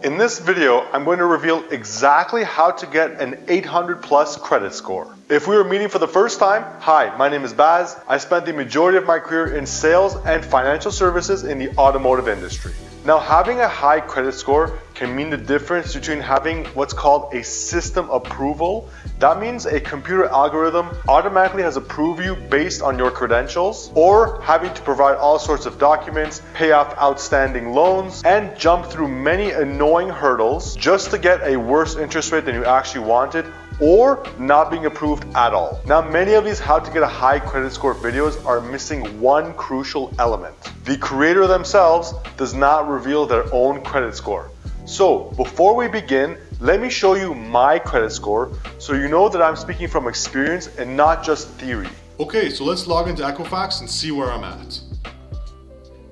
In this video, I'm going to reveal exactly how to get an 800 plus credit score. If we are meeting for the first time, hi, my name is Baz. I spent the majority of my career in sales and financial services in the automotive industry. Now, having a high credit score can mean the difference between having what's called a system approval. That means a computer algorithm automatically has approved you based on your credentials, or having to provide all sorts of documents, pay off outstanding loans, and jump through many annoying hurdles just to get a worse interest rate than you actually wanted, or not being approved at all. Now, many of these how to get a high credit score videos are missing one crucial element. The creator themselves does not reveal their own credit score. So before we begin, let me show you my credit score so you know that I'm speaking from experience and not just theory. Okay, so let's log into Equifax and see where I'm at.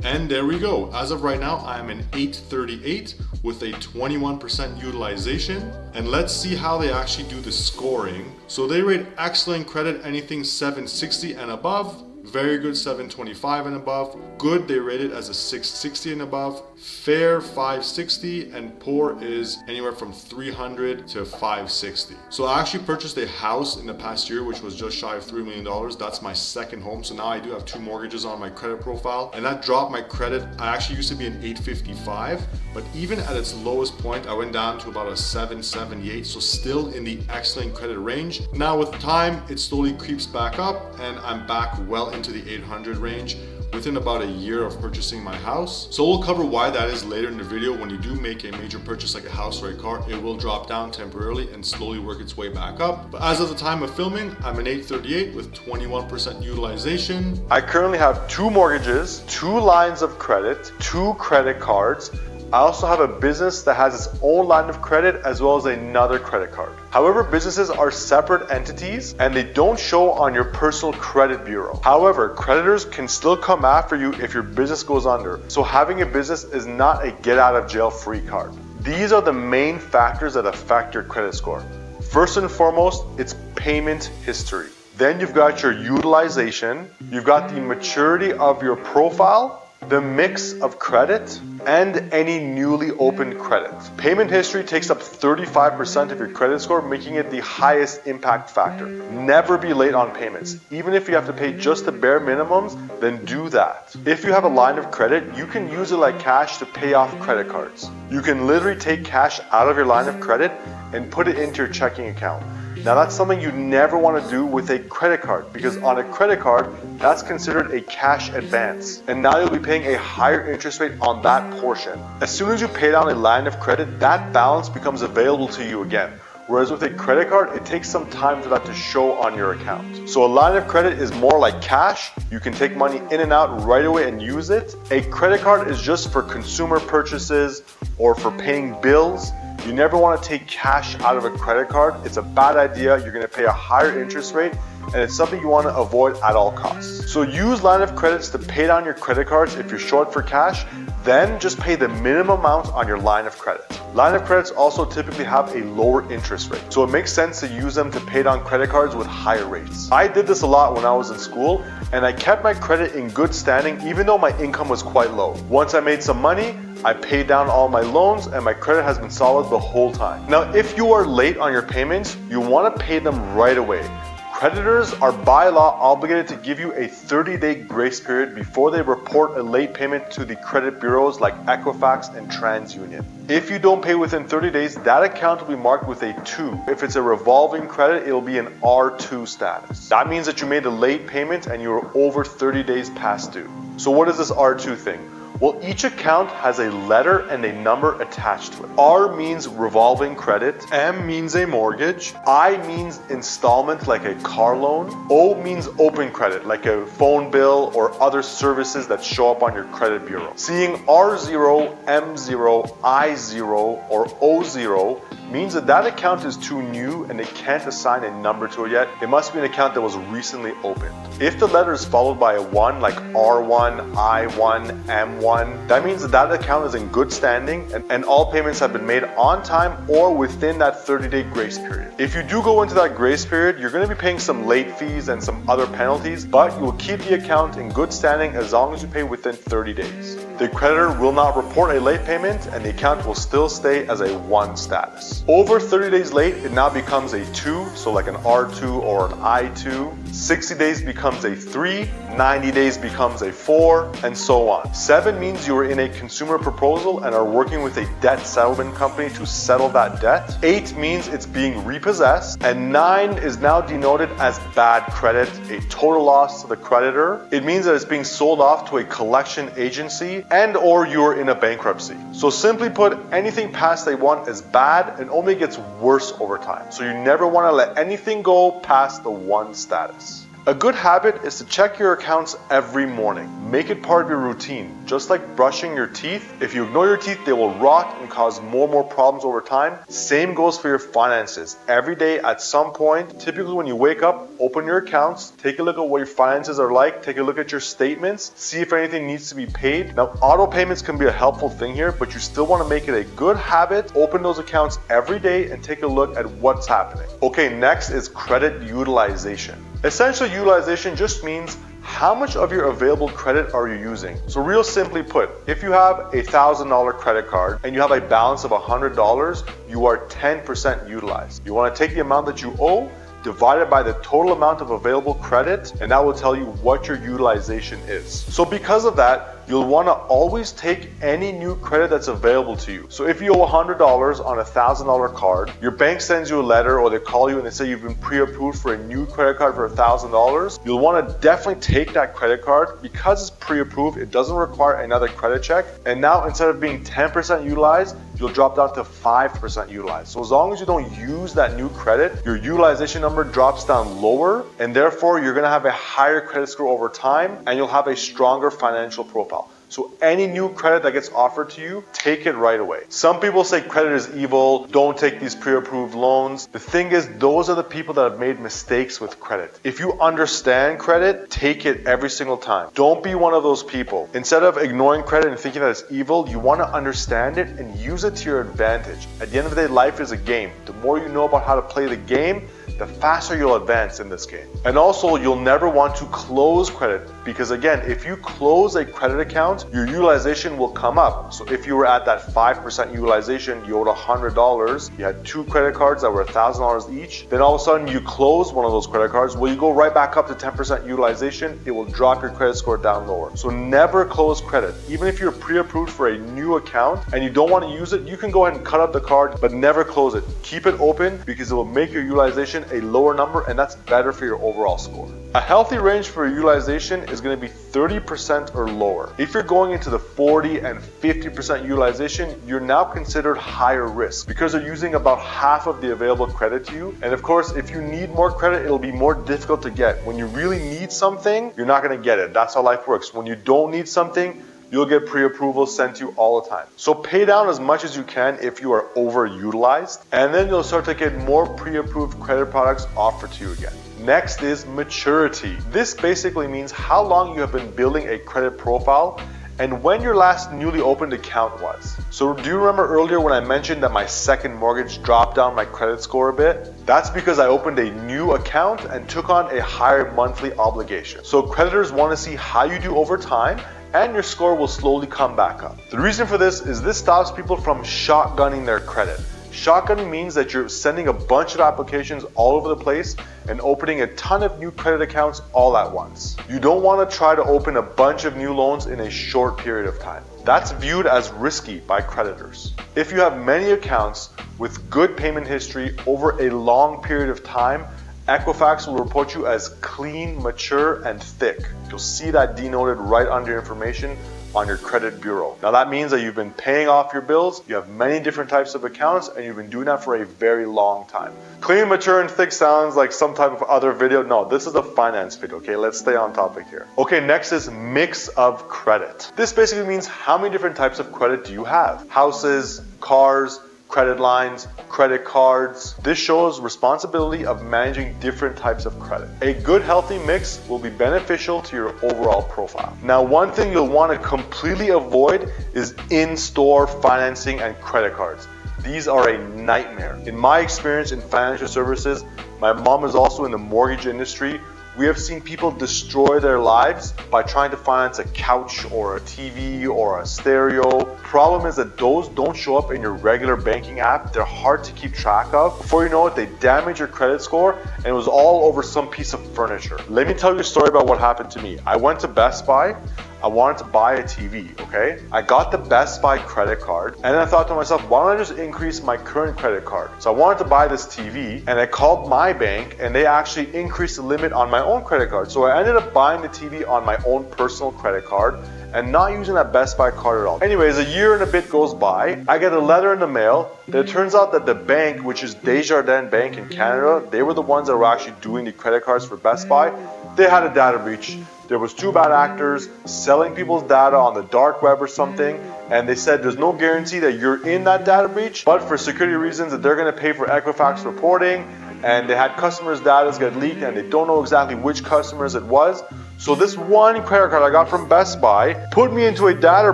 And there we go. As of right now, I'm an 838 with a 21% utilization. And let's see how they actually do the scoring. So they rate excellent credit anything 760 and above. Very good 725 and above. Good, they rate it as a 660 and above. Fair 560, and poor is anywhere from 300 to 560. So I actually purchased a house in the past year which was just shy of $3 million. That's my second home. So now I do have 2 mortgages on my credit profile, and that dropped my credit. I actually used to be an 855, but even at its lowest point I went down to about a 778, so still in the excellent credit range. Now with time it slowly creeps back up and I'm back well into the 800 range within about a year of purchasing my house. So we'll cover why that is later in the video. When you do make a major purchase like a house or a car, it will drop down temporarily and slowly work its way back up. But as of the time of filming, I'm an 838 with 21% utilization. I currently have 2 mortgages, 2 lines of credit, 2 credit cards. I also have a business that has its own line of credit as well as another credit card. However, businesses are separate entities and they don't show on your personal credit bureau. However, creditors can still come after you if your business goes under. So having a business is not a get out of jail free card. These are the main factors that affect your credit score. First and foremost, it's payment history. Then you've got your utilization, you've got the maturity of your profile, the mix of credit, and any newly opened credit. Payment history takes up 35% of your credit score, making it the highest impact factor. Never be late on payments. Even if you have to pay just the bare minimums, then do that. If you have a line of credit, you can use it like cash to pay off credit cards. You can literally take cash out of your line of credit and put it into your checking account. Now that's something you never want to do with a credit card, because on a credit card, that's considered a cash advance. And now you'll be paying a higher interest rate on that portion. As soon as you pay down a line of credit, that balance becomes available to you again. Whereas with a credit card, it takes some time for that to show on your account. So a line of credit is more like cash. You can take money in and out right away and use it. A credit card is just for consumer purchases or for paying bills. You never want to take cash out of a credit card. It's a bad idea. You're going to pay a higher interest rate, and it's something you want to avoid at all costs. So use line of credits to pay down your credit cards if you're short for cash, then just pay the minimum amount on your line of credit. Line of credits also typically have a lower interest rate, so it makes sense to use them to pay down credit cards with higher rates. I did this a lot when I was in school, and I kept my credit in good standing even though my income was quite low. Once I made some money, I paid down all my loans and my credit has been solid the whole time. Now, if you are late on your payments, you want to pay them right away. Creditors are by law obligated to give you a 30-day grace period before they report a late payment to the credit bureaus like Equifax and TransUnion. If you don't pay within 30 days, that account will be marked with a 2. If it's a revolving credit, it will be an R2 status. That means that you made a late payment and you were over 30 days past due. So what is this R2 thing? Well, each account has a letter and a number attached to it. R means revolving credit, M means a mortgage, I means installment like a car loan, O means open credit like a phone bill or other services that show up on your credit bureau. Seeing R0, M0, I0, or O0 means that that account is too new and they can't assign a number to it yet. It must be an account that was recently opened. If the letter is followed by a 1, like R1, I1, M1, that means that that account is in good standing and all payments have been made on time or within that 30-day grace period. If you do go into that grace period, you're going to be paying some late fees and some other penalties, but you will keep the account in good standing as long as you pay within 30 days. The creditor will not report a late payment and the account will still stay as a 1 status. Over 30 days late, it now becomes a 2, so like an R2 or an I2. 60 days becomes a 3, 90 days becomes a 4, and so on. 7 means you are in a consumer proposal and are working with a debt settlement company to settle that debt. 8 means it's being repossessed, and 9 is now denoted as bad credit, a total loss to the creditor. It means that it's being sold off to a collection agency and or you're in a bankruptcy. So simply put, anything past a 1 is bad and only gets worse over time. So you never want to let anything go past the 1 status. A good habit is to check your accounts every morning. Make it part of your routine. Just like brushing your teeth, if you ignore your teeth, they will rot and cause more and more problems over time. Same goes for your finances. Every day at some point, typically when you wake up, open your accounts, take a look at what your finances are like, take a look at your statements, see if anything needs to be paid. Now, auto payments can be a helpful thing here, but you still want to make it a good habit. Open those accounts every day and take a look at what's happening. Okay, next is credit utilization. Essentially, utilization just means how much of your available credit are you using? So real simply put, if you have a $1,000 credit card and you have a balance of $100, you are 10% utilized. You want to take the amount that you owe, divide it by the total amount of available credit, and that will tell you what your utilization is. So because of that, you'll want to always take any new credit that's available to you. So if you owe $100 on a $1,000 card, your bank sends you a letter or they call you and they say you've been pre-approved for a new credit card for $1,000, you'll want to definitely take that credit card. Because it's pre-approved, it doesn't require another credit check. And now instead of being 10% utilized, you'll drop down to 5% utilized. So as long as you don't use that new credit, your utilization number drops down lower, and therefore you're going to have a higher credit score over time and you'll have a stronger financial profile. So any new credit that gets offered to you, take it right away. Some people say credit is evil, don't take these pre-approved loans. The thing is, those are the people that have made mistakes with credit. If you understand credit, take it every single time. Don't be one of those people. Instead of ignoring credit and thinking that it's evil, you want to understand it and use it to your advantage. At the end of the day, life is a game. The more you know about how to play the game, the faster you'll advance in this game. And also, you'll never want to close credit because again, if you close a credit account, your utilization will come up. So if you were at that 5% utilization, you owed $100, you had 2 credit cards that were $1,000 each, then all of a sudden you close one of those credit cards, well, you go right back up to 10% utilization, it will drop your credit score down lower. So never close credit. Even if you're pre-approved for a new account and you don't want to use it, you can go ahead and cut up the card, but never close it. Keep it open because it will make your utilization a lower number and that's better for your overall score. A healthy range for utilization is going to be 30% or lower. If you're going into the 40 and 50% utilization, you're now considered higher risk because they're using about half of the available credit to you. And of course, if you need more credit, it'll be more difficult to get. When you really need something, you're not going to get it. That's how life works. When you don't need something, you'll get pre-approval sent to you all the time. So pay down as much as you can if you are overutilized, and then you'll start to get more pre-approved credit products offered to you again. Next is maturity. This basically means how long you have been building a credit profile and when your last newly opened account was. So do you remember earlier when I mentioned that my second mortgage dropped down my credit score a bit? That's because I opened a new account and took on a higher monthly obligation. So creditors want to see how you do over time and your score will slowly come back up. The reason for this is this stops people from shotgunning their credit. Shotgunning means that you're sending a bunch of applications all over the place and opening a ton of new credit accounts all at once. You don't want to try to open a bunch of new loans in a short period of time. That's viewed as risky by creditors. If you have many accounts with good payment history over a long period of time, Equifax will report you as clean, mature, and thick. You'll see that denoted right under your information on your credit bureau. Now that means that you've been paying off your bills, you have many different types of accounts, and you've been doing that for a very long time. Clean, mature, and thick sounds like some type of other video. No, this is a finance video, okay? Let's stay on topic here. Okay, next is mix of credit. This basically means how many different types of credit do you have? Houses, cars, credit lines, credit cards. This shows responsibility of managing different types of credit. A good healthy mix will be beneficial to your overall profile. Now, one thing you'll want to completely avoid is in-store financing and credit cards. These are a nightmare. In my experience in financial services, my mom is also in the mortgage industry. We have seen people destroy their lives by trying to finance a couch or a TV or a stereo. Problem is that those don't show up in your regular banking app. They're hard to keep track of. Before you know it, they damage your credit score, and it was all over some piece of furniture. Let me tell you a story about what happened to me. I went to Best Buy. I wanted to buy a TV, okay? I got the Best Buy credit card, and I thought to myself, why don't I just increase my current credit card? So I wanted to buy this TV, and I called my bank, and they actually increased the limit on my own credit card. So I ended up buying the TV on my own personal credit card and not using that Best Buy card at all. Anyways, a year and a bit goes by. I get a letter in the mail. It turns out that the bank, which is Desjardins Bank in Canada, they were the ones that were actually doing the credit cards for Best Buy. They had a data breach. There was two bad actors selling people's data on the dark web or something, and they said there's no guarantee that you're in that data breach, but for security reasons that they're going to pay for Equifax reporting, and they had customers' data get leaked, and they don't know exactly which customers it was. So this one credit card I got from Best Buy put me into a data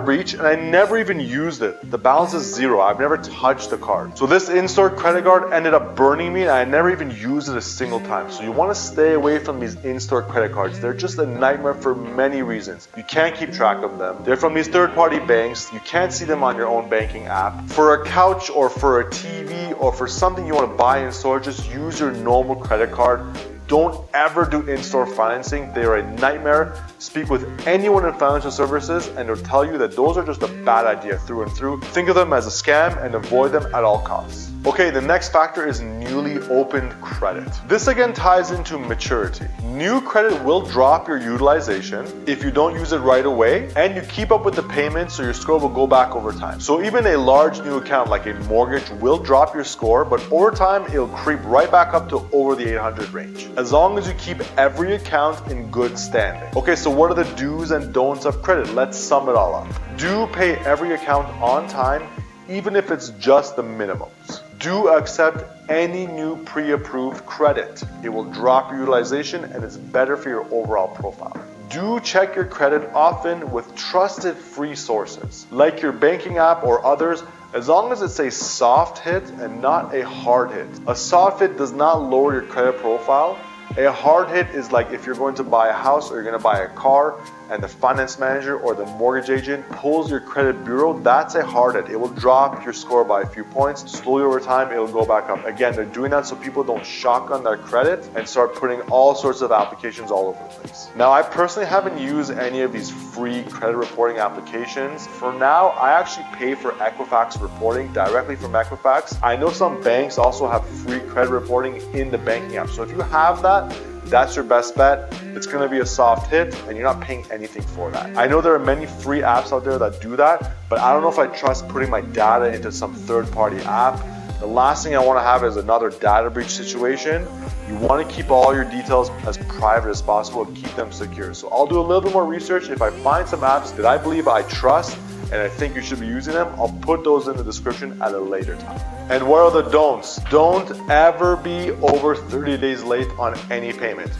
breach, and I never even used it. The balance is zero. I've never touched the card. So this in-store credit card ended up burning me, and I never even used it a single time. So you want to stay away from these in-store credit cards. They're just a nightmare for many reasons. You can't keep track of them. They're from these third-party banks. You can't see them on your own banking app. For a couch or for a TV or for something you want to buy in store, just use your normal credit card. Don't ever do in-store financing. They are a nightmare. Speak with anyone in financial services and they'll tell you that those are just a bad idea through and through. Think of them as a scam and avoid them at all costs. Okay, the next factor is newly opened credit. This again ties into maturity. New credit will drop your utilization if you don't use it right away and you keep up with the payments, so your score will go back over time. So even a large new account like a mortgage will drop your score, but over time it'll creep right back up to over the 800 range, as long as you keep every account in good standing. Okay, so what are the do's and don'ts of credit? Let's sum it all up. Do pay every account on time, even if it's just the minimums. Do accept any new pre-approved credit. It will drop your utilization and it's better for your overall profile. Do check your credit often with trusted free sources, like your banking app or others, as long as it's a soft hit and not a hard hit. A soft hit does not lower your credit profile. A hard hit is like if you're going to buy a house or you're going to buy a car and the finance manager or the mortgage agent pulls your credit bureau, that's a hard hit. It will drop your score by a few points. Slowly over time, it'll go back up. Again, they're doing that so people don't shotgun their credit and start putting all sorts of applications all over the place. Now, I personally haven't used any of these free credit reporting applications. For now, I actually pay for Equifax reporting directly from Equifax. I know some banks also have free credit reporting in the banking app. So if you have that, that's your best bet. It's going to be a soft hit and you're not paying anything for that. I know there are many free apps out there that do that, but I don't know if I trust putting my data into some third-party app. The last thing I want to have is another data breach situation. You want to keep all your details as private as possible and keep them secure. So I'll do a little bit more research. If I find some apps that I believe I trust and I think you should be using them, I'll put those in the description at a later time. And what are the don'ts? Don't ever be over 30 days late on any payment.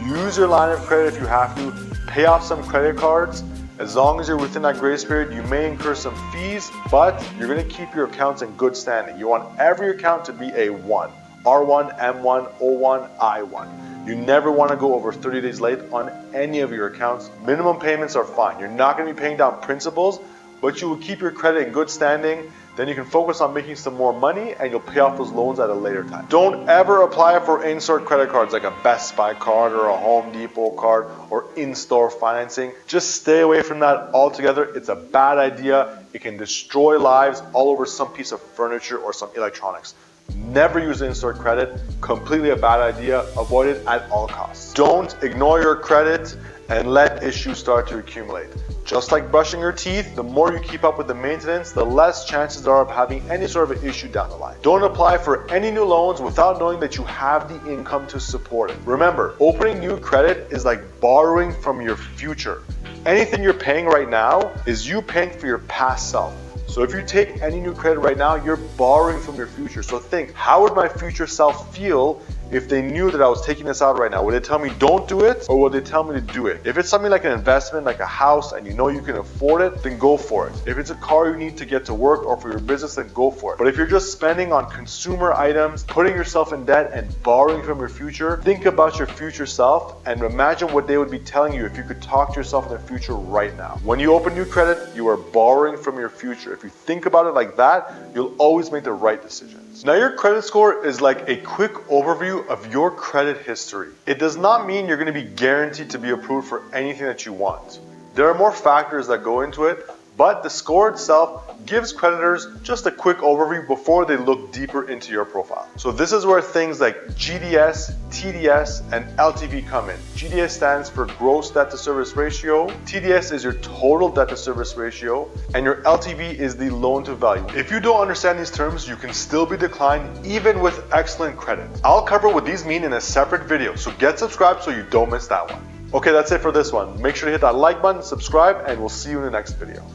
Use your line of credit if you have to. Pay off some credit cards. As long as you're within that grace period, you may incur some fees, but you're going to keep your accounts in good standing. You want every account to be a 1. R1, M1, O1, I1. You never want to go over 30 days late on any of your accounts. Minimum payments are fine. You're not going to be paying down principals, but you will keep your credit in good standing. Then you can focus on making some more money and you'll pay off those loans at a later time. Don't ever apply for in-store credit cards like a Best Buy card or a Home Depot card or in-store financing. Just stay away from that altogether. It's a bad idea. It can destroy lives all over some piece of furniture or some electronics. Never use in-store credit. Completely a bad idea. Avoid it at all costs. Don't ignore your credit and let issues start to accumulate. Just like brushing your teeth, the more you keep up with the maintenance, the less chances there are of having any sort of an issue down the line. Don't apply for any new loans without knowing that you have the income to support it. Remember, opening new credit is like borrowing from your future. Anything you're paying right now is you paying for your past self. So if you take any new credit right now, you're borrowing from your future. So think, how would my future self feel if they knew that I was taking this out right now? Would they tell me don't do it, or would they tell me to do it? If it's something like an investment, like a house, and you know you can afford it, then go for it. If it's a car you need to get to work or for your business, then go for it. But if you're just spending on consumer items, putting yourself in debt and borrowing from your future, think about your future self and imagine what they would be telling you if you could talk to yourself in the future right now. When you open new credit, you are borrowing from your future. If you think about it like that, you'll always make the right decisions. Now, your credit score is like a quick overview of your credit history. It does not mean you're going to be guaranteed to be approved for anything that you want. There are more factors that go into it, but the score itself gives creditors just a quick overview before they look deeper into your profile. So this is where things like GDS, TDS, and LTV come in. GDS stands for gross debt to service ratio, TDS is your total debt to service ratio, and your LTV is the loan to value. If you don't understand these terms, you can still be declined even with excellent credit. I'll cover what these mean in a separate video, so get subscribed so you don't miss that one. Okay, that's it for this one. Make sure to hit that like button, subscribe, and we'll see you in the next video.